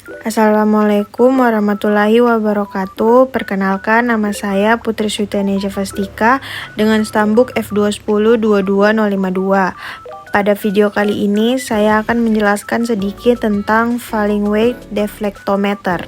Assalamualaikum warahmatullahi wabarakatuh. Perkenalkan, nama saya Putri Suitania Javastika dengan stambuk F2102252. Pada video kali ini, saya akan menjelaskan sedikit tentang falling weight deflectometer.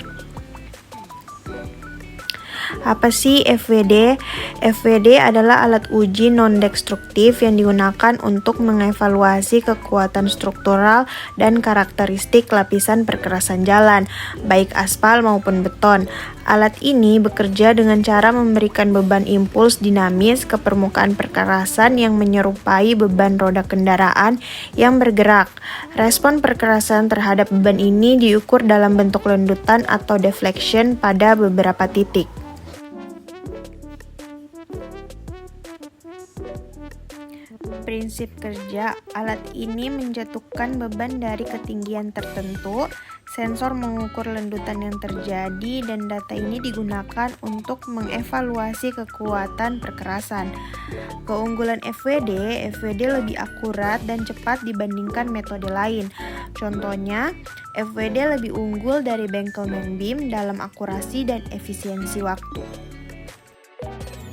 Apa sih FWD? FWD adalah alat uji non-destruktif yang digunakan untuk mengevaluasi kekuatan struktural dan karakteristik lapisan perkerasan jalan, baik aspal maupun beton. Alat ini bekerja dengan cara memberikan beban impuls dinamis ke permukaan perkerasan yang menyerupai beban roda kendaraan yang bergerak. Respon perkerasan terhadap beban ini diukur dalam bentuk lendutan atau deflection pada beberapa titik. Prinsip kerja, alat ini menjatuhkan beban dari ketinggian tertentu, sensor mengukur lendutan yang terjadi, dan data ini digunakan untuk mengevaluasi kekuatan perkerasan. Keunggulan FWD lebih akurat dan cepat dibandingkan metode lain. Contohnya, FWD lebih unggul dari bengkel main beam dalam akurasi dan efisiensi waktu.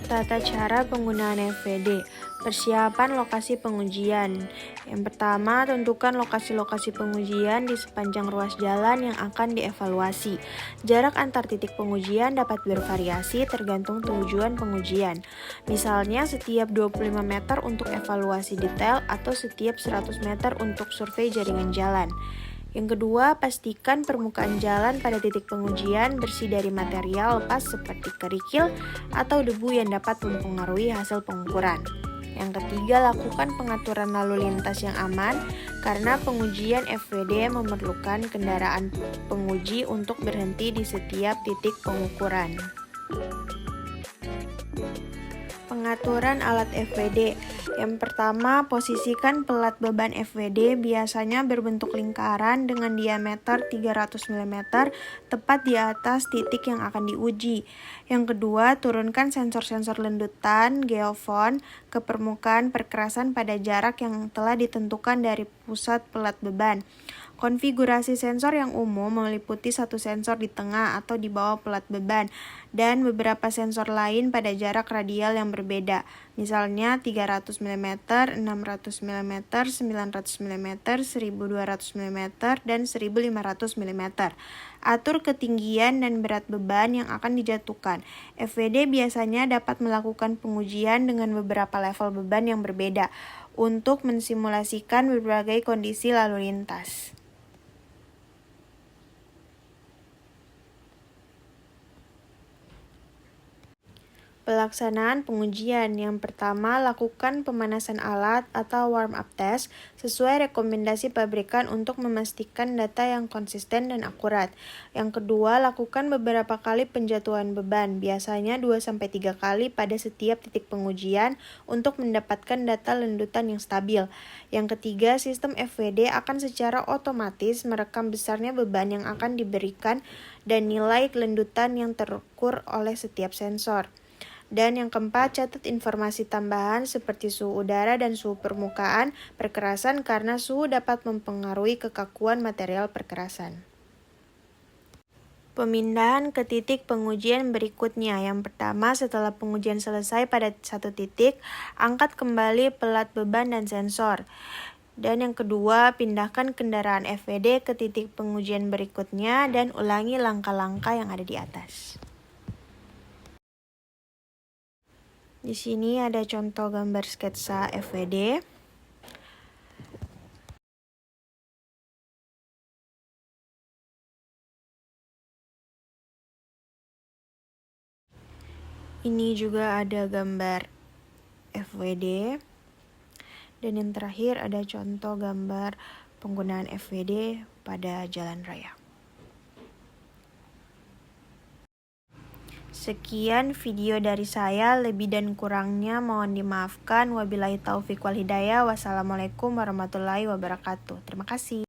Tata cara penggunaan FWD. Persiapan lokasi pengujian. Yang pertama, tentukan lokasi-lokasi pengujian di sepanjang ruas jalan yang akan dievaluasi. Jarak antar titik pengujian dapat bervariasi tergantung tujuan pengujian. Misalnya setiap 25 meter untuk evaluasi detail atau setiap 100 meter untuk survei jaringan jalan. Yang kedua, pastikan permukaan jalan pada titik pengujian bersih dari material lepas seperti kerikil atau debu yang dapat mempengaruhi hasil pengukuran. Yang ketiga, lakukan pengaturan lalu lintas yang aman karena pengujian FWD memerlukan kendaraan penguji untuk berhenti di setiap titik pengukuran. Pengaturan alat FWD. Yang pertama, posisikan pelat beban FWD biasanya berbentuk lingkaran dengan diameter 300 mm tepat di atas titik yang akan diuji. Yang kedua, turunkan sensor-sensor lendutan geofon ke permukaan perkerasan pada jarak yang telah ditentukan dari pusat pelat beban. Konfigurasi sensor yang umum meliputi satu sensor di tengah atau di bawah pelat beban dan beberapa sensor lain pada jarak radial yang berbeda, misalnya 300 mm, 600 mm, 900 mm, 1200 mm, dan 1500 mm. Atur ketinggian dan berat beban yang akan dijatuhkan. FWD biasanya dapat melakukan pengujian dengan beberapa level beban yang berbeda untuk mensimulasikan berbagai kondisi lalu lintas. Pelaksanaan pengujian. Yang pertama, lakukan pemanasan alat atau warm-up test sesuai rekomendasi pabrikan untuk memastikan data yang konsisten dan akurat. Yang kedua, lakukan beberapa kali penjatuhan beban, biasanya 2-3 kali pada setiap titik pengujian untuk mendapatkan data lendutan yang stabil. Yang ketiga, sistem FWD akan secara otomatis merekam besarnya beban yang akan diberikan dan nilai lendutan yang terukur oleh setiap sensor. Dan yang keempat, catat informasi tambahan seperti suhu udara dan suhu permukaan perkerasan karena suhu dapat mempengaruhi kekakuan material perkerasan. Pemindahan ke titik pengujian berikutnya. Yang pertama, setelah pengujian selesai pada satu titik, angkat kembali pelat beban dan sensor. Dan yang kedua, pindahkan kendaraan FWD ke titik pengujian berikutnya dan ulangi langkah-langkah yang ada di atas. Di sini ada contoh gambar sketsa FWD. Ini juga ada gambar FWD. Dan yang terakhir ada contoh gambar penggunaan FWD pada jalan raya. Sekian video dari saya, lebih dan kurangnya mohon dimaafkan. Wabillahi taufiq wal hidayah. Wassalamualaikum warahmatullahi wabarakatuh. Terima kasih.